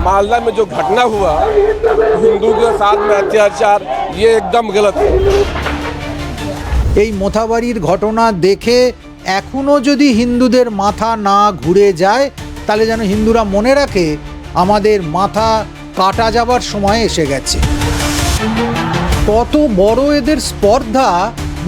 मालदा में जो घटना हुआ हिंदू के साथ में अत्याचार, ये एकदम गलत है। এই মোথাবাড়ির ঘটনা দেখে এখনো যদি হিন্দুদের মাথা না ঘুরে যায় তাহলে যেন হিন্দুরা মনে রাখে আমাদের মাথা কাটা যাবার সময় এসে গেছে। কত বড় এদের স্পর্ধা,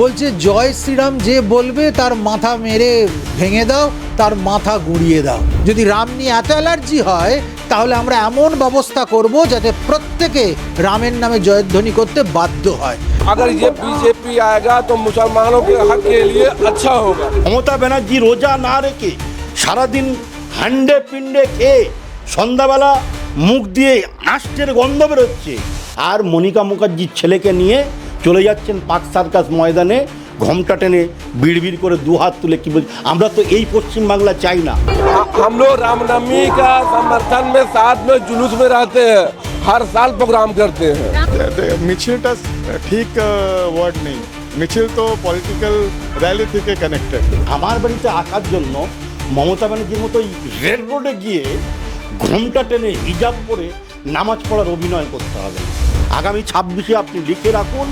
বলছে জয় শ্রীরাম যে বলবে তার মাথা মেরে ভেঙে দাও, তার মাথা গুঁড়িয়ে দাও। যদি রাম নিয়ে এত অ্যালার্জি হয় তাহলে আমরা এমন ব্যবস্থা করব যাতে প্রত্যেকে রামের নামে জয়ধ্বনি করতে বাধ্য হয়। अगर ये बीजेपी आएगा तो मुसलमानों के हक के लिए अच्छा होगा। মমতা ব্যানার্জি রোজা না রেখে সারাদিন হান্ডে পিণ্ডে খেয়ে সন্ধ্যাবেলা মুখ দিয়ে আষ্টের গন্ধ বেরোচ্ছে, আর মনিকা মুখার্জির ছেলেকে নিয়ে চলে যাচ্ছেন পাক সার্কাস ময়দানে ঘোমটা টেনে বিড়বিড় করে দু হাত তুলে। কি বলছি, আমরা তো এই পশ্চিমবাংলা চাই না। हम लोग रामनवमी का समर्थन में साथ में जुलूस में रहते हैं, हर साल प्रोग्राम करते हैं। মিছিলটা ঠিক ওয়ার্ড নেই, মিছিল তো পলিটিক্যাল র্যালি থেকে কানেক্টেড। আমার বাড়িতে আসার জন্য মমতা ব্যানার্জির মতো রেড রোডে গিয়ে ঘোমটা টেনে হিজাব পরে নামাজ পড়ার অভিনয় করতে হবে। আগামী 26-এ আপনি লিখে রাখুন,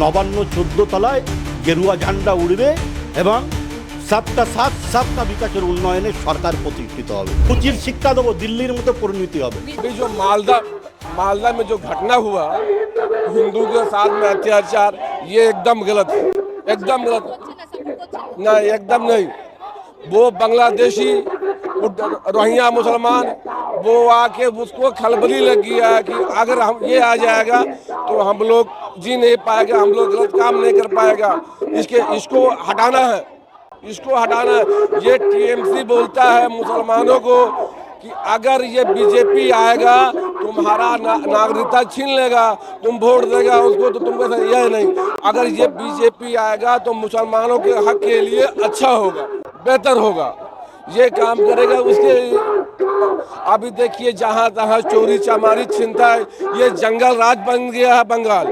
নবান্ন 14 তলায় গেরুয়া ঝান্ডা উড়বে এবং সাতটা সাত সাতটা বিকাশের উন্নয়নে সরকার প্রতিষ্ঠিত হবে। উচিত শিক্ষা দেবো, দিল্লির মতো পরিণতি হবে। अभी जो मालदा में जो घटना हुआ हिंदू के साथ में अत्याचार, ये एकदम गलत है, एकदम गलत है। नहीं, एकदम नहीं। वो बांग्लादेशी रोहिंग्या मुसलमान वो आके उसको खलबली लग गया कि अगर हम ये आ जाएगा तो हम लोग जी नहीं पाएगा, हम लोग गलत काम नहीं कर पाएगा। इसको हटाना है, इसको हटाना है। ये टीएमसी बोलता है मुसलमानों को कि अगर ये बीजेपी आएगा तुम्हारा नागरिकता छीन लेगा, तुम वोट देगा उसको तो तुमको यह नहीं। अगर ये बीजेपी आएगा तो मुसलमानों के हक के लिए अच्छा होगा, बेहतर होगा, ये काम करेगा। उसके अभी देखिए जहाँ तहाँ चोरी चमारी छिनताई, ये जंगल राज बन गया है बंगाल।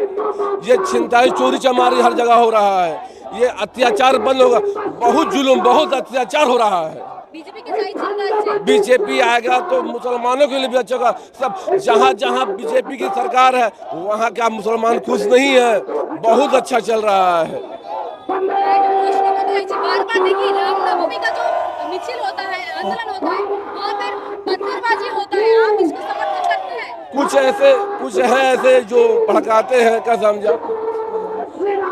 ये छिनताई चोरी चमारी हर जगह हो रहा है, ये अत्याचार बंद होगा। बहुत जुल्म बहुत अत्याचार हो रहा है। बीजेपी आएगा तो मुसलमानों के लिए भी अच्छा होगा। सब जहाँ जहाँ बीजेपी की सरकार है वहाँ क्या मुसलमान खुश नहीं है? बहुत अच्छा चल रहा है। कुछ है ऐसे जो भड़काते हैं, क्या समझा?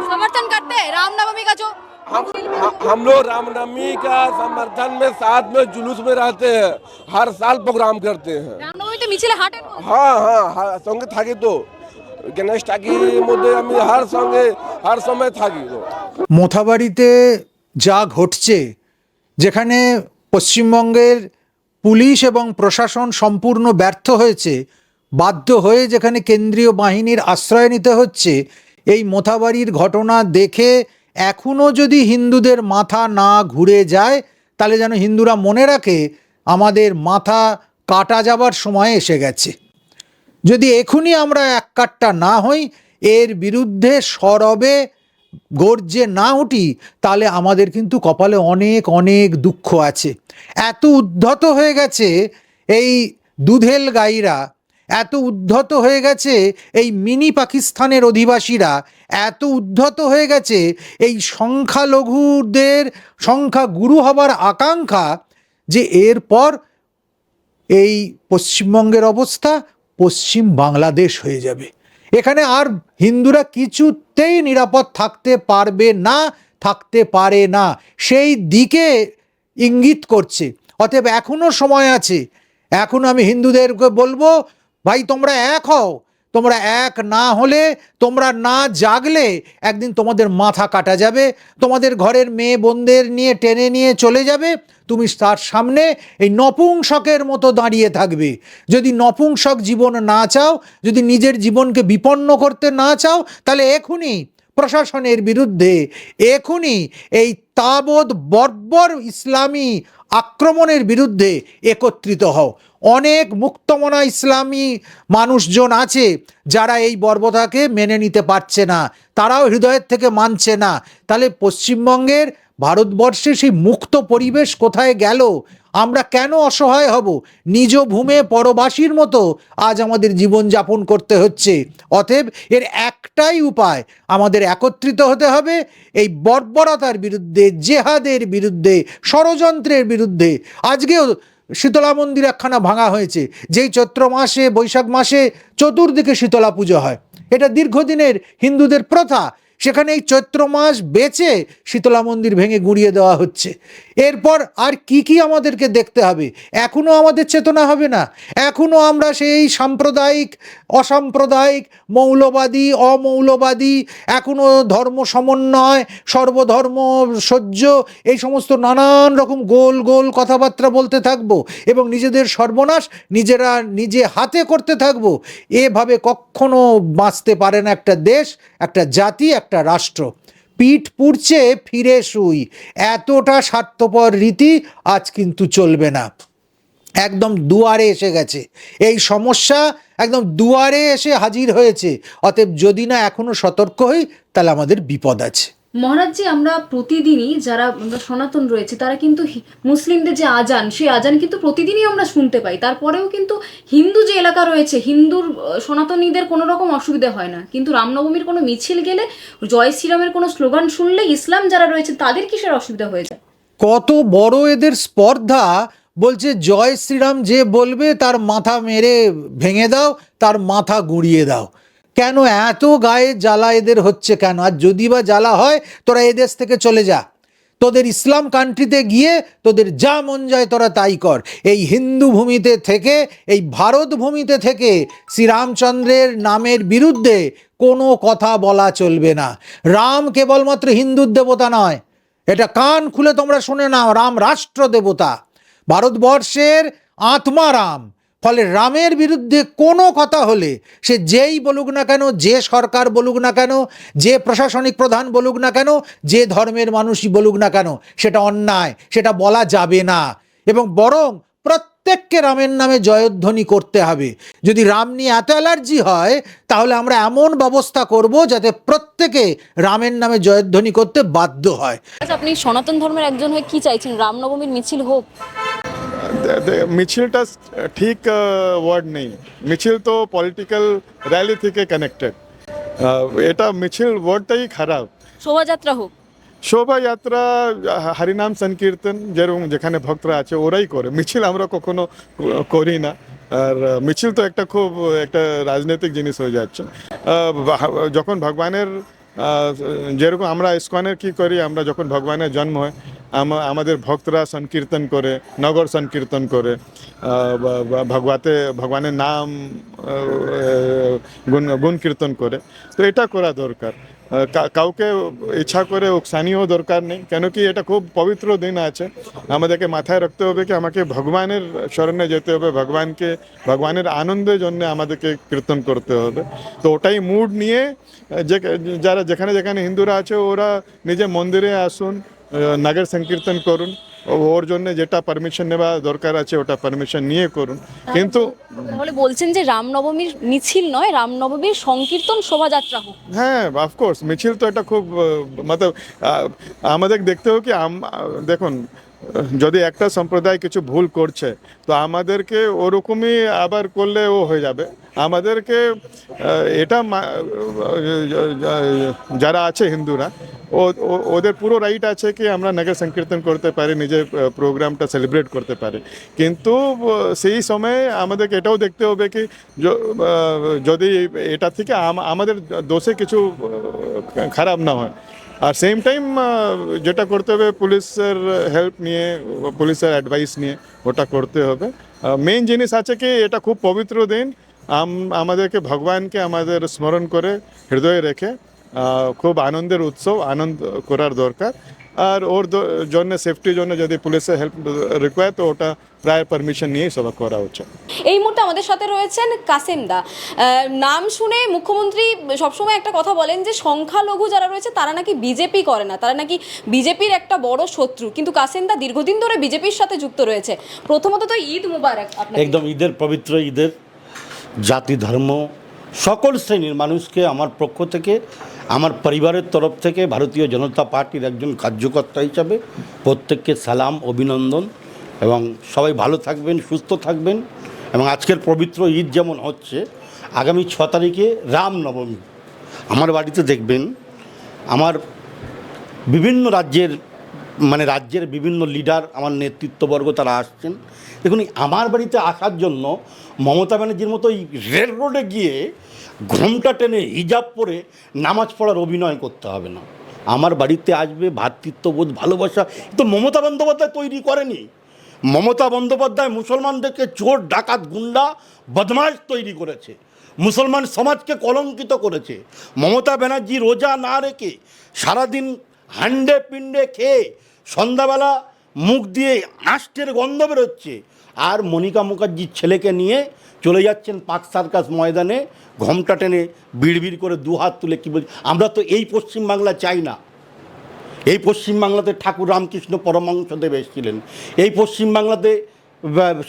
समर्थन करते हैं रामनवमी का जो हम लोग रामनवमी का समर्थन में साथ में जुलूस में रहते हैं, हर साल प्रोग्राम करते हैं। রামনবমীতে মিছিলে হাঁটেন? हाँ हाँ সঙ্গে থাকি তো, গণেশ টাকির মধ্যে আমি হর সময় থাকি তো। মোথাবাড়িতে যা ঘটছে, যেখানে পশ্চিমবঙ্গের পুলিশ এবং প্রশাসন সম্পূর্ণ ব্যর্থ হয়েছে, বাধ্য হয়ে যেখানে কেন্দ্রীয় বাহিনীর আশ্রয় নিতে হচ্ছে, এই মোথাবাড়ির ঘটনা দেখে এখনও যদি হিন্দুদের মাথা না ঘুরে যায় তাহলে যেন হিন্দুরা মনে রাখে আমাদের মাথা কাটা যাবার সময় এসে গেছে। যদি এখনই আমরা এক কাট্টা না হই, এর বিরুদ্ধে সরবে গর্জে না উঠি, তাহলে আমাদের কিন্তু কপালে অনেক অনেক দুঃখ আছে। এত উদ্ধত হয়ে গেছে এই দুধেল গাইরা, এত উদ্ধত হয়ে গেছে এই মিনি পাকিস্তানের অধিবাসীরা, এত উদ্ধত হয়ে গেছে এই সংখ্যালঘুদের সংখ্যাগুরু হবার আকাঙ্ক্ষা, যে এরপর এই পশ্চিমবঙ্গের অবস্থা পশ্চিম বাংলাদেশ হয়ে যাবে। এখানে আর হিন্দুরা কিছুতেই নিরাপদ থাকতে পারবে না, থাকতে পারে না, সেই দিকে ইঙ্গিত করছে। অতএব এখনও সময় আছে। এখন আমি হিন্দুদেরকে বলবো, ভাই তোমরা এক হও। তোমরা এক না হলে, তোমরা না জাগলে একদিন তোমাদের মাথা কাটা যাবে, তোমাদের ঘরের মেয়ে বোনদের নিয়ে টেনে নিয়ে চলে যাবে, তুমি তার সামনে এই নপুংসকের মতো দাঁড়িয়ে থাকবে। যদি নপুংসক জীবন না চাও, যদি নিজের জীবনকে বিপন্ন করতে না চাও, তাহলে এখনই প্রশাসনের বিরুদ্ধে, এখনই এই তাবৎ বর্বর ইসলামী আক্রমণের বিরুদ্ধে একত্রিত হও। অনেক মুক্তমনা ইসলামী মানুষজন আছে যারা এই বর্বরতাকে মেনে নিতে পারছে না, তারাও হৃদয়ের থেকে মানছে না। তাহলে পশ্চিমবঙ্গের, ভারতবর্ষে সেই মুক্ত পরিবেশ কোথায় গেল? আমরা কেন অসহায় হব? নিজ ভূমে পরবাসীর মতো আজ আমাদের জীবনযাপন করতে হচ্ছে। অতএব এর একটাই উপায়, আমাদের একত্রিত হতে হবে এই বর্বরতার বিরুদ্ধে, জেহাদের বিরুদ্ধে, ষড়যন্ত্রের বিরুদ্ধে। আজকেও শীতলা মন্দির একখানা ভাঙা হয়েছে, যেই চৈত্র মাসে, বৈশাখ মাসে চতুর্দিকে শীতলা পুজো হয়। এটা দীর্ঘদিনের হিন্দুদের প্রথা। সেখানে এই চৈত্র মাস বেঁচে শীতলা মন্দির ভেঙে গুঁড়িয়ে দেওয়া হচ্ছে। এরপর আর কি কি আমাদেরকে দেখতে হবে? এখনও আমাদের চেতনা হবে না? এখনও আমরা সেই সাম্প্রদায়িক, অসাম্প্রদায়িক, মৌলবাদী, অমৌলবাদী, এখনও ধর্ম সমন্বয়, সর্বধর্ম সহ্য, এই সমস্ত নানান রকম গোল গোল কথাবার্তা বলতে থাকবো এবং নিজেদের সর্বনাশ নিজেরা নিজে হাতে করতে থাকবো। এভাবে কখনো বাঁচতে পারে না একটা দেশ, একটা জাতি, একটা রাষ্ট্র। পিঠ পুড়ছে ফিরে শুই, এতটা স্বার্থপর রীতি আজ কিন্তু চলবে না। একদম দুয়ারে এসে গেছে এই সমস্যা, একদম দুয়ারে এসে হাজির হয়েছে। অতএব যদি না এখনো সতর্ক হই তাহলে আমাদের বিপদ আছে। মহারাজজি, আমরা প্রতিদিনই যারা আমরা সনাতন রয়েছে তারা কিন্তু মুসলিমদের যে আজান, সেই আজান কিন্তু প্রতিদিনই আমরা শুনতে পাই। তারপরেও কিন্তু হিন্দু যে এলাকা রয়েছে, হিন্দুর সনাতনীদের কোনো রকম অসুবিধা হয় না। কিন্তু রামনবমীর কোনো মিছিল গেলে, জয় শ্রীরামের কোনো স্লোগান শুনলে ইসলাম যারা রয়েছে তাদের কিসের অসুবিধা হয়ে যায়? কত বড় এদের স্পর্ধা! বলছে জয় শ্রীরাম যে বলবে তার মাথা মেরে ভেঙে দাও, তার মাথা গুঁড়িয়ে দাও। কেন এত গায়ে জ্বালা এদের হচ্ছে কেন? আর যদি বা জ্বালা হয়, তোরা এদেশ থেকে চলে যা, তোদের ইসলাম কান্ট্রিতে গিয়ে তোদের যা মন যায় তোরা তাই কর। এই হিন্দু ভূমিতে থেকে, এই ভারত ভূমিতে থেকে শ্রীরামচন্দ্রের নামের বিরুদ্ধে কোনো কথা বলা চলবে না। রাম কেবলমাত্র হিন্দুর দেবতা নয়, এটা কান খুলে তোমরা শুনে নাও, রাম রাষ্ট্র দেবতা, ভারতবর্ষের আত্মা রাম। ফলে রামের বিরুদ্ধে কোনো কথা হলে সে যেই বলুক না কেন, যে সরকার বলুক না কেন, যে প্রশাসনিক প্রধান বলুক না কেন, যে ধর্মের মানুষই বলুক না কেন, সেটা অন্যায়, সেটা বলা যাবে না। এবং বরং প্রত্যেককে রামের নামে জয়ধ্বনি করতে হবে। যদি রাম নিয়ে এত অ্যালার্জি হয় তাহলে আমরা এমন ব্যবস্থা করব যাতে প্রত্যেকে রামের নামে জয়ধ্বনি করতে বাধ্য হয়। আচ্ছা, আপনি সনাতন ধর্মের একজন হয়ে কি চাইছেন? রামনবমীর মিছিল হোক? মিছিলটা ঠিক ওয়ার্ড নেই, মিছিল তো পলিটিক্যাল র্যালি থেকে কানেক্টেড। এটা মিছিল ওয়ার্ডটাই খারাপ। শোভাযাত্রা হোক? শোভাযাত্রা, হরিনাম সংকীর্তন যেরকম যেখানে ভক্তরা আছে ওরাই করে, মিছিল আমরা কখনো করি না। আর মিছিল তো একটা খুব একটা রাজনৈতিক জিনিস হয়ে যাচ্ছে। যখন ভগবানের যেরকম আমরা ইসকনের কি করি, আমরা যখন ভগবানের জন্ম হয় আমাদের ভক্তরা সংকীর্তন করে, নগর সংকীর্তন করে, ভগবানের নাম গুণ কীর্তন করে। তো এটা করা দরকার। কাউকে ইচ্ছা করে উকসানিও দরকার নেই, কেন কি এটা খুব পবিত্র দিন আছে। আমাদেরকে মাথায় রাখতে হবে কি আমাকে ভগবানের শরণে যেতে হবে, ভগবানের আনন্দের জন্য আমাদেরকে কীর্তন করতে হবে। তো ওটাই মুড নিয়ে যারা যেখানে যেখানে হিন্দুরা আছে ওরা নিজে মন্দিরে আসুন, নগর সংকীর্তন করুন, ওর জন্য যেটা পারমিশন নেওয়া দরকার আছে ওটা পারমিশন নিয়ে করুন। কিন্তু তাহলে বলছেন যে রামনবমীর মিছিল নয়, রামনবমীর সংকীর্তন শোভাযাত্রা হোক? হ্যাঁ, অফকোর্স মিছিল তো এটা খুব মতলব আমাদের দেখতে হবে কি দেখুন, যদি একটা সম্প্রদায় কিছু ভুল করছে তো আমাদেরকে ওরকমই আবার করলে ও হয়ে যাবে। আমাদেরকে এটা যারা আছে হিন্দুরা ওদের পুরো রাইট আছে কি আমরা নগর সংকীর্তন করতে পারি, নিজের প্রোগ্রামটা সেলিব্রেট করতে পারি। কিন্তু সেই সময় আমাদেরকে এটাও দেখতে হবে কি যদি এটা থেকে আমাদের দোষে কিছু খারাপ না হয়। আর সেম টাইম যেটা করতে হবে পুলিশের হেল্প নিয়ে, পুলিশের অ্যাডভাইস নিয়ে ওটা করতে হবে। মেইন জিনিস আছে কি এটা খুব পবিত্র দিন, আমাদেরকে ভগবানকে আমাদের স্মরণ করে হৃদয়ে রেখে খুব আনন্দের উৎসব আনন্দ করার দরকার। আর ওর জন্য সেফটির জন্য যদি পুলিশের হেল্প রিকোয়ার তো ওটা প্রায় পারমিশন নিয়েই সব করা উচিত। এই মুহূর্তে আমাদের সাথে রয়েছেন কাসেম দা। নাম শুনে মুখ্যমন্ত্রী সবসময় একটা কথা বলেন যে সংখ্যালঘু যারা রয়েছে তারা নাকি বিজেপি করে না, তারা নাকি বিজেপির একটা বড় শত্রু। কিন্তু কাসেম দা দীর্ঘদিন ধরে বিজেপির সাথে যুক্ত রয়েছে। প্রথমত তো ঈদ মুবারক আপনাকে। একদম ঈদের পবিত্র ঈদের জাতি ধর্ম সকল শ্রেণীর মানুষকে আমার পক্ষ থেকে, আমার পরিবারের তরফ থেকে, ভারতীয় জনতা পার্টির একজন কার্যকর্তা হিসাবে প্রত্যেককে সালাম, অভিনন্দন এবং সবাই ভালো থাকবেন, সুস্থ থাকবেন। এবং আজকের পবিত্র ঈদ যেমন হচ্ছে, আগামী 6 তারিখে রামনবমী। আমার বাড়িতে দেখবেন আমার বিভিন্ন রাজ্যের বিভিন্ন লিডার, আমার নেতৃত্ববর্গ তারা আসছেন। দেখুন, আমার বাড়িতে আসার জন্য মমতা ব্যানার্জির মতো এই রেল রোডে গিয়ে ঘোমটা টেনে হিজাব পরে নামাজ পড়ার অভিনয় করতে হবে না। আমার বাড়িতে আসবে ভ্রাতৃত্ববোধ, ভালোবাসা, তো মমতা বন্দ্যোপাধ্যায় তৈরি করেনি। মমতা বন্দ্যোপাধ্যায় মুসলমানদেরকে চোর, ডাকাত, গুন্ডা, বদমাশ তৈরি করেছে, মুসলমান সমাজকে কলঙ্কিত করেছে। মমতা ব্যানার্জি রোজা না রেখে সারাদিন হান্ডে পিণ্ডে খেয়ে সন্ধ্যাবেলা মুখ দিয়ে আষ্টের গন্ধ বেরোচ্ছে, আর মনিকা মুখার্জির ছেলেকে নিয়ে চলে যাচ্ছেন পাক সার্কাস ময়দানে ঘোমটা টেনে বিড়বিড় করে দুহাত তুলে। কী বলছি, আমরা তো এই পশ্চিমবাংলা চাই না। এই পশ্চিমবাংলাতে ঠাকুর রামকৃষ্ণ পরমহংসদেব এসেছিলেন, এই পশ্চিমবাংলাতে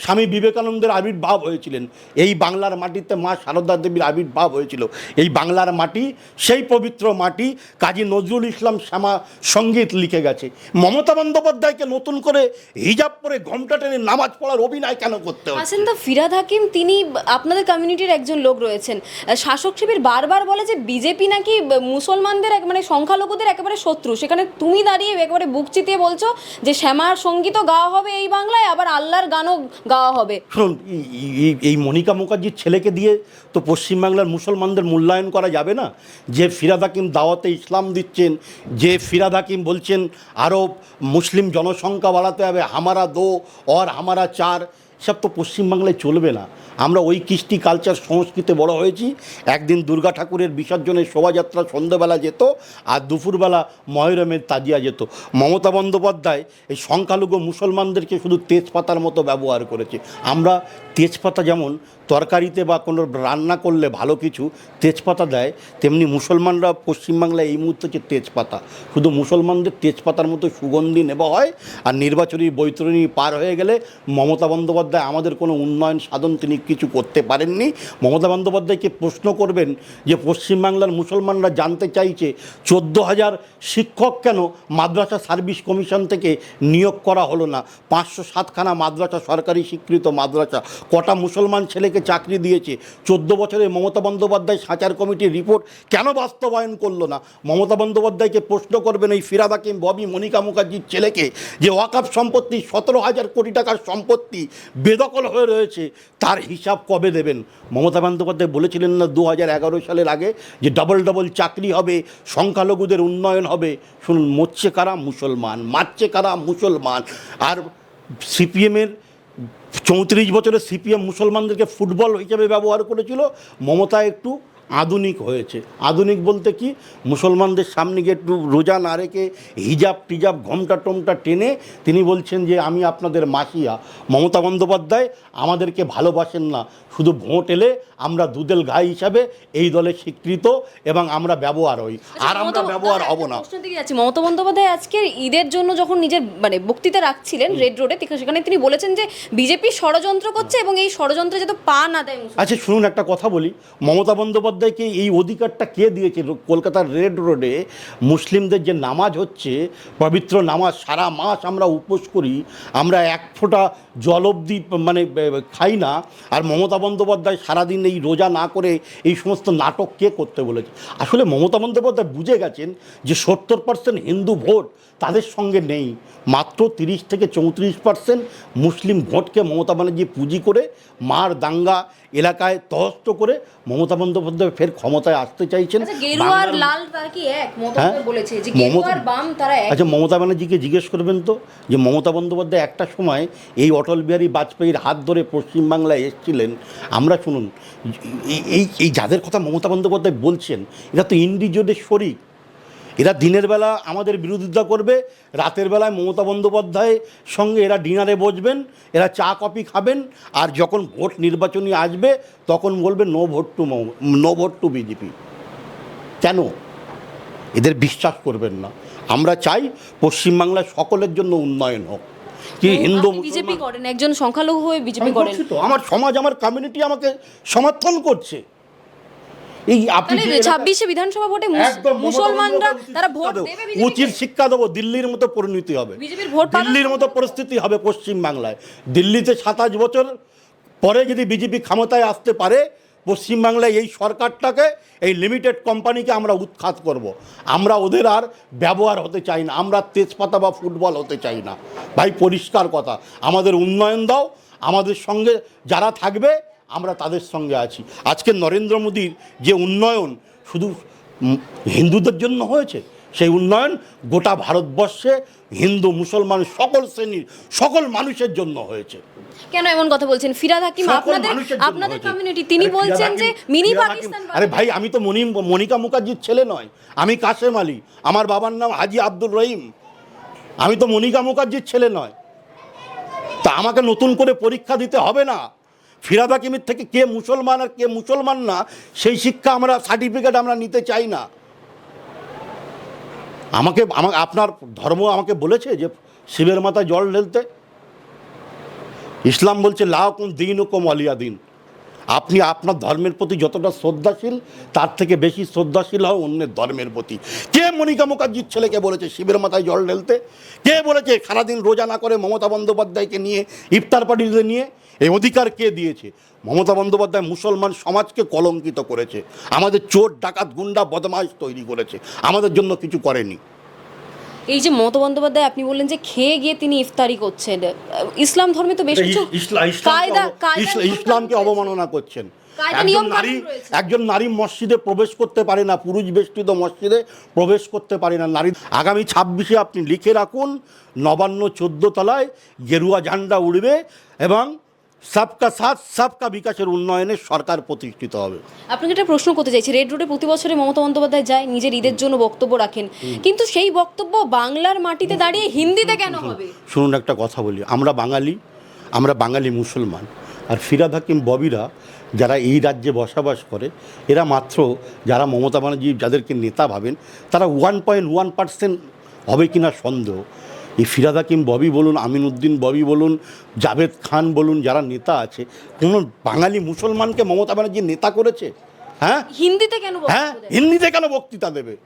স্বামী বিবেকানন্দের আবির্ভাব হয়েছিলেন, এই বাংলার মাটিতে মা সারদা দেবীর আবির্ভাব হয়েছিল। এই বাংলার মাটি সেই পবিত্র মাটি, কাজী নজরুল ইসলাম শ্যামা সঙ্গীত লিখে গেছে। মমতা বন্দ্যোপাধ্যায়কে নতুন করে হিজাব পরে ঘোমটা টেনে নামাজ পড়ার অভিনয় কেন করতে হবে? আসেন, ফিরহাদ হাকিম তিনি আপনাদের কমিউনিটির একজন লোক রয়েছেন। শাসক শিবির বারবার বলে যে বিজেপি নাকি মুসলমানদের মানে সংখ্যালঘুদের একেবারে শত্রু, সেখানে তুমি দাঁড়িয়ে একেবারে বুক চিতিয়ে বলছো যে শ্যামার সঙ্গীতও গাওয়া হবে এই বাংলায়, আবার আল্লাহর গানও গাওয়া হবে। শুনুন, এই মনিকা মুখার্জির ছেলেকে দিয়ে তো পশ্চিমবাংলার মুসলমানদের মূল্যায়ন করা যাবে না। যে ফিরহাদ হাকিম দাওয়াতে ইসলাম দিচ্ছেন, যে ফিরহাদ হাকিম বলছেন আরও মুসলিম জনসংখ্যা বাড়াতে হবে, হামারা দো আর হামারা চার, সব তো পশ্চিমবাংলায় চলবে না। আমরা ওই কৃষ্টি কালচার সংস্কৃতে বড় হয়েছি। একদিন দুর্গা ঠাকুরের বিসর্জনের শোভাযাত্রা সন্ধ্যেবেলা যেত, আর দুপুরবেলা মহরমের তাজিয়া যেত। মমতা বন্দ্যোপাধ্যায় এই সংখ্যালঘু মুসলমানদেরকে শুধু তেজপাতার মতো ব্যবহার করেছে। আমরা তেজপাতা যেমন তরকারিতে বা কোনো রান্না করলে ভালো কিছু তেজপাতা দেয়, তেমনি মুসলমানরা পশ্চিমবাংলায় এই মুহূর্তে হচ্ছে তেজপাতা। শুধু মুসলমানদের তেজপাতার মতো সুগন্ধি নেওয়া হয়, আর নির্বাচনী বৈতরণী পার হয়ে গেলে মমতা বন্দ্যোপাধ্যায় আমাদের কোনো উন্নয়ন সাধন তিনি কিছু করতে পারেননি। মমতা বন্দ্যোপাধ্যায়কে প্রশ্ন করবেন যে পশ্চিমবাংলার মুসলমানরা জানতে চাইছে 14,000 শিক্ষক কেন মাদ্রাসা সার্ভিস কমিশন থেকে নিয়োগ করা হলো না? 507খানা মাদ্রাসা, সরকারি স্বীকৃত মাদ্রাসা, কটা মুসলমান ছেলেকে চাকরি দিয়েছে? 14 বছরে মমতা বন্দ্যোপাধ্যায় সাচার কমিটির রিপোর্ট কেন বাস্তবায়ন করলো না? মমতা বন্দ্যোপাধ্যায়কে প্রশ্ন করবেন এই ফিরহাদ হাকিম, ববি, মনিকা মুখার্জির ছেলেকে, যে ওয়াকফ সম্পত্তি 17,000 কোটি টাকার সম্পত্তি বেদখল হয়ে রয়েছে, তার হিসাব কবে দেবেন? মমতা বন্দ্যোপাধ্যায় বলেছিলেন না 2011 সালের আগে যে ডবল চাকরি হবে, সংখ্যালঘুদের উন্নয়ন হবে? শুনুন, মরছে কারা? মুসলমান। মারছে কারা? মুসলমান। আর সিপিএমের 34 বছরে সিপিএম মুসলমানদেরকে ফুটবল হিসেবে ব্যবহার করেছিল। মমতা একটু আধুনিক হয়েছে। আধুনিক বলতে কি, মুসলমানদের সামনে গিয়ে একটু রোজা না রেখে হিজাব টিজাব ঘোমটা টোমটা টেনে তিনি বলছেন যে আমি আপনাদের মাসিয়া। মমতা বন্দ্যোপাধ্যায় আমাদেরকে ভালোবাসেন না, শুধু ভোট এলে আমরা দুধেল গাই হিসাবে এই দলে স্বীকৃত এবং আমরা ব্যবহার হই, আর আমরা ব্যবহার হব না। মমতা বন্দ্যোপাধ্যায় আজকের ঈদের জন্য যখন নিজের মানে বক্তৃতা রাখছিলেন রেড রোডে, সেখানে তিনি বলেছেন যে বিজেপি ষড়যন্ত্র করছে এবং এই ষড়যন্ত্রে যাতে পা না দেয়। আচ্ছা শুনুন, একটা কথা বলি, মমতা বন্দ্যোপাধ্যায়কে এই অধিকারটা কে দিয়েছে? কলকাতার রেড রোডে মুসলিমদের যে নামাজ হচ্ছে, পবিত্র নামাজ, সারা মাস আমরা উপোস করি, আমরা এক ফোঁটা জল অবধি মানে খাই না, আর মমতা বন্দ্যোপাধ্যায় সারাদিন এই রোজা না করে এই সমস্ত নাটক কে করতে বলেছে? আসলে মমতা বন্দ্যোপাধ্যায় বুঝে গেছেন যে 70% হিন্দু ভোট তাদের সঙ্গে নেই, মাত্র 30 থেকে 34% মুসলিম ভোটকে মমতা ব্যানার্জি পুঁজি করে মার দাঙ্গা এলাকায় তহস্ত করে মমতা বন্দ্যোপাধ্যায় ফের ক্ষমতায় আসতে চাইছেন। আচ্ছা, মমতা ব্যানার্জিকে জিজ্ঞেস করবেন তো যে মমতা বন্দ্যোপাধ্যায় একটা সময় এই অটল বিহারী বাজপেয়ীর হাত ধরে পশ্চিমবাংলায় এসেছিলেন। আমরা শুনুন, এই যাদের কথা মমতা বন্দ্যোপাধ্যায় বলছেন, এরা তো ইন্ডিজোদের শরিক। এরা দিনের বেলা আমাদের বিরোধিতা করবে, রাতের বেলায় মমতা বন্দ্যোপাধ্যায়ের সঙ্গে এরা ডিনারে বসবেন, এরা চা কফি খাবেন, আর যখন ভোট নির্বাচনী আসবে তখন বলবে নো ভোট টু বিজেপি। কেন? এদের বিশ্বাস করবেন না। আমরা চাই পশ্চিমবাংলায় সকলের জন্য উন্নয়ন হোক। কি হিন্দু বিজেপি করেন, একজন সংখ্যালঘু হয়ে বিজেপি করেন, তো আমার সমাজ, আমার কমিউনিটি আমাকে সমর্থন করছে। এই আপনি তাহলে যে এলাকা- 26 বিধানসভা ভোটে একদম মুসলমানরা তারা ভোট দেবো। দেবে উচিত শিক্ষা দেবো, দিল্লির মতো পরিণতি হবে, বিজেপির ভোট পাওয়ার দিল্লির মতো পরিস্থিতি হবে পশ্চিম বাংলায়। দিল্লিতে 27 বছর পরে যদি বিজেপি ক্ষমতায় আসতে পারে, পশ্চিমবাংলায় এই সরকারটাকে, এই লিমিটেড কোম্পানিকে আমরা উৎখাত করব। আমরা ওদের আর ব্যবহার হতে চাই না, আমরা তেজপাতা বা ফুটবল হতে চাই না ভাই, পরিষ্কার কথা। আমাদের উন্নয়ন দাও, আমাদের সঙ্গে যারা থাকবে আমরা তাদের সঙ্গে আছি। আজকে নরেন্দ্র মোদীর যে উন্নয়ন শুধু হিন্দুদের জন্য হয়েছে, সেই উন্নয়ন গোটা ভারতবর্ষে হিন্দু মুসলমান সকল শ্রেণীর সকল মানুষের জন্য হয়েছে। কেন এমন কথা বলছেন? ফিরহাদ হাকিম সকল আপনাদের মানুষের জন্য আপনাদের হয়েছে। কমিউনিটি, তিনি আরে বলছেন ফিরহাদ যে হাকিম- মিনি ফিরহাদ পাকিস্তান হাকিম- আরে ভাই, আমি তো মনিকা মুখার্জির ছেলে নয়, আমি কাশেম আলী, আমার বাবার নাম হাজি আব্দুর রহিম, আমি তো মনিকা মুখার্জির ছেলে নয়। তা আমাকে নতুন করে পরীক্ষা দিতে হবে না। ফিরহাদ হাকিমের থেকে কে মুসলমান আর কে মুসলমান না, সেই শিক্ষা আমরা সার্টিফিকেট আমরা নিতে চাই না। আমাকে আপনার ধর্ম আমাকে বলেছে যে শিবের মাথায় জল ঢেলতে? ইসলাম বলছে লাকুম দীনুকুম ওয়ালিয়া দিন। আপনি আপনার ধর্মের প্রতি যতটা শ্রদ্ধাশীল, তার থেকে বেশি শ্রদ্ধাশীল হও অন্যের ধর্মের প্রতি। কে মনিকা মুখার্জির ছেলেকে বলেছে শিবের মাথায় জল ঢেলতে? কে বলেছে সারাদিন রোজা না করে মমতা বন্দ্যোপাধ্যায়কে নিয়ে ইফতার পার্টিতে নিয়ে? এই অধিকার কে দিয়েছে? মমতা বন্দ্যোপাধ্যায় মুসলমান সমাজকে কলঙ্কিত করেছে, আমাদের চোর ডাকাত গুন্ডা বদমাইশ তৈরি করেছে, আমাদের জন্য কিছু করেনি। এই যে মমতা বন্দ্যোপাধ্যায়, আপনি বললেন যে খেয়ে গিয়ে তিনি ইফতারি করছেন, ইসলাম ধর্মে তো বেশ কিছু ইসলামকে অবমাননা করছেন। কায়দা নিয়ম কানুন রয়েছে। একজন নারী মসজিদে প্রবেশ করতে পারে না, পুরুষ বেষ্টিত মসজিদে প্রবেশ করতে পারে না নারী। আগামী 26-এ আপনি লিখে রাখুন, নবান্ন 14 তলায় গেরুয়া ঝান্ডা উড়বে এবং সবকা সাথ সবকা বিকাশের উন্নয়নের সরকার প্রতিষ্ঠিত হবে। আপনাকে একটা প্রশ্ন করতে চাইছি, রেড রোডে প্রতি বছরে মমতা বন্দ্যোপাধ্যায় যায়, নিজের ঈদের জন্য বক্তব্য রাখেন, কিন্তু সেই বক্তব্য বাংলার মাটিতে দাঁড়িয়ে হিন্দিতে কেন হবে? শুনুন, একটা কথা বলি, আমরা বাঙালি মুসলমান, আর ফিরহাদ হাকিম ববিরা যারা এই রাজ্যে বসবাস করে, এরা মাত্র যারা মমতা ব্যানার্জি যাদেরকে নেতা ভাবেন, তারা 1.1% হবে কিনা সন্দেহ। এই ফিরহাদ হাকিম ববি বলুন, আমিনউদ্দিন ববি বলুন, জাভেদ খান বলুন, যারা নেতা আছে, কোনো বাঙালি মুসলমানকে মমতা ব্যানার্জি নেতা করেছে? হ্যাঁ, হিন্দিতে কেন হ্যাঁ, বক্তব্য দেন? হিন্দিতে কেন বক্তৃতা দেবে?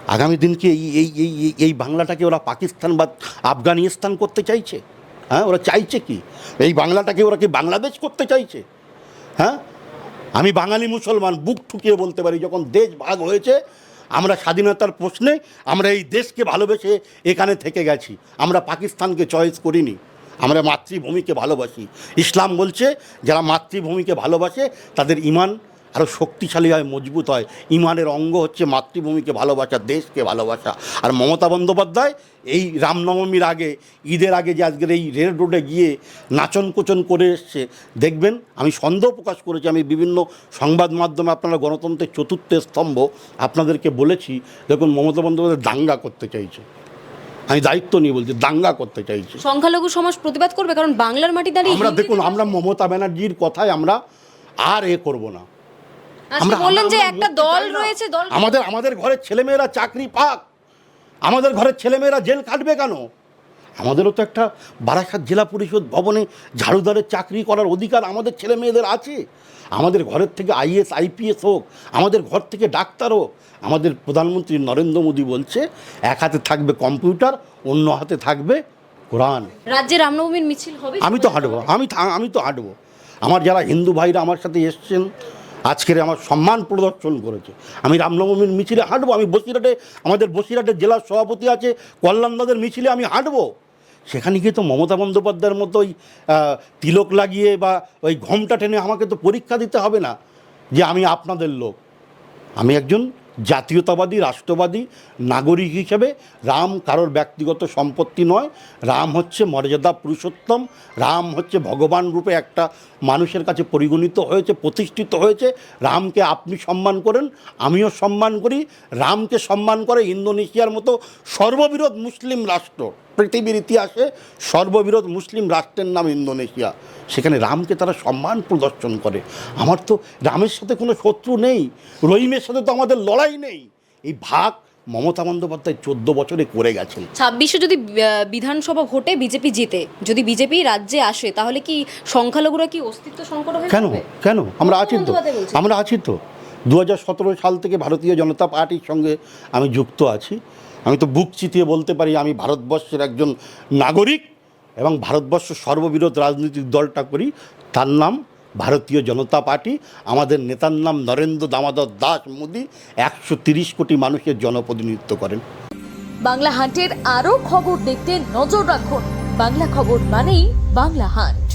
আগামী দিনকে এই বাংলাটাকে ওরা পাকিস্তান বা আফগানিস্তান করতে চাইছে? হ্যাঁ, ওরা চাইছে কি? এই বাংলাটাকে ওরা কি বাংলাদেশ করতে চাইছে? হ্যাঁ, আমি বাঙালি মুসলমান বুক ঠুকিয়ে বলতে পারি, যখন দেশ ভাগ হয়েছে, আমরা স্বাধীনতার প্রশ্নে আমরা এই দেশকে ভালোবেসে এখানে থেকে গেছি, আমরা পাকিস্তানকে চয়েস করিনি। আমরা মাতৃভূমিকে ভালোবাসি। ইসলাম বলছে যারা মাতৃভূমিকে ভালোবাসে তাদের ঈমান আরও শক্তিশালী হয়, মজবুত হয়। ঈমানের অঙ্গ হচ্ছে মাতৃভূমিকে ভালোবাসা, দেশকে ভালোবাসা। আর মমতা বন্দ্যোপাধ্যায় এই রামনবমীর আগে, ঈদের আগে যে আজকের এই রেল রোডে গিয়ে নাচন কোচন করে এসছে, দেখবেন, আমি সন্দেহ প্রকাশ করেছি, আমি বিভিন্ন সংবাদ মাধ্যমে, আপনারা গণতন্ত্রের চতুর্থ স্তম্ভ, আপনাদেরকে বলেছি, দেখুন মমতা বন্দ্যোপাধ্যায় দাঙ্গা করতে চাইছে। আমি দায়িত্ব নিয়ে বলছি, দাঙ্গা করতে চাইছে। সংখ্যালঘু সমাজ প্রতিবাদ করবে, কারণ বাংলার মাটি দাঁড়িয়ে আমরা হিন্দিতে দেখুন, আমরা মমতা ব্যানার্জির কথায় আমরা আর করব না। আজকে বললেন যে একটা দল রয়েছে, দল আমাদের ঘরের ছেলেমেয়েরা চাকরি পাক, আমাদের ঘরের ছেলেমেয়েরা জেল কাটবে কেন? আমাদেরও তো একটা বারাসাত জেলা পরিষদ ভবনে ঝাড়ুদারের চাকরি করার অধিকার আমাদের ছেলেমেয়েদের আছে। আমাদের ঘরের থেকে IAS IPS হোক, আমাদের ঘর থেকে ডাক্তার হোক। আমাদের প্রধানমন্ত্রী নরেন্দ্র মোদী বলছে এক হাতে থাকবে কম্পিউটার, অন্য হাতে থাকবে কোরআন। রাজ্যে রামনবমীর মিছিল হবে? আমি তো হাঁটবো। আমার যারা হিন্দু ভাইরা আমার সাথে এসছেন, আজকের আমার সম্মান প্রদর্শন করেছে, আমি রামনবমীর মিছিলে হাঁটবো। আমি আমাদের বসিরহাটের জেলার সভাপতি আছে, কল্যাণদাদের মিছিলে আমি হাঁটবো। সেখানে গিয়ে তো মমতা বন্দ্যোপাধ্যায়ের মতো ওই তিলক লাগিয়ে বা ওই ঘোমটা টেনে আমাকে তো পরীক্ষা দিতে হবে না যে আমি আপনাদের লোক। আমি একজন জাতীয়তাবাদী রাষ্ট্রবাদী নাগরিক হিসেবে, রাম কারোর ব্যক্তিগত সম্পত্তি নয়, রাম হচ্ছে মর্যাদা পুরুষোত্তম, রাম হচ্ছে ভগবান রূপে একটা মানুষের কাছে পরিগণিত হয়েছে, প্রতিষ্ঠিত হয়েছে। রামকে আপনি সম্মান করেন, আমিও সম্মান করি। রামকে সম্মান করে ইন্দোনেশিয়ার মতো সর্ববৃহৎ মুসলিম রাষ্ট্র, পৃথিবীর ইতিহাসে সর্ববৃহৎ মুসলিম রাষ্ট্রের নাম ইন্দোনেশিয়া, সেখানে রামকে তারা সম্মান প্রদর্শন করে। আমার তো রামের সাথে কোনো শত্রু নেই, রহিমের সাথে তো আমাদের লড়াই নেই। এই ভাগ মমতা বন্দ্যোপাধ্যায় 14 বছরে করে গেছেন। 26-এ যদি বিধানসভা ভোটে বিজেপি জিতে, যদি বিজেপি রাজ্যে আসে, তাহলে কি সংখ্যালঘুরা কি অস্তিত্ব সংকট হয়ে কেন যাবে? কেন আমরা আছি তো, বন্দ্যোপাধ্যায় বলছেন। আমরা আছি তো। 2017 সাল থেকে ভারতীয় জনতা পার্টির সঙ্গে আমি যুক্ত আছি। আমি তো বুক চিতিয়ে বলতে পারি আমি ভারতবর্ষের একজন নাগরিক এবং ভারতবর্ষ সর্ববৃহৎ রাজনৈতিক দলটা করি, তার নাম ভারতীয় জনতা পার্টি। আমাদের নেতার নাম নরেন্দ্র দামোদর দাস মোদী। 130 কোটি মানুষের জনপ্রতিনিধিত্ব করেন। বাংলা হান্টের আরও খবর দেখতে নজর রাখুন। বাংলা খবর মানেই বাংলা হান্ট।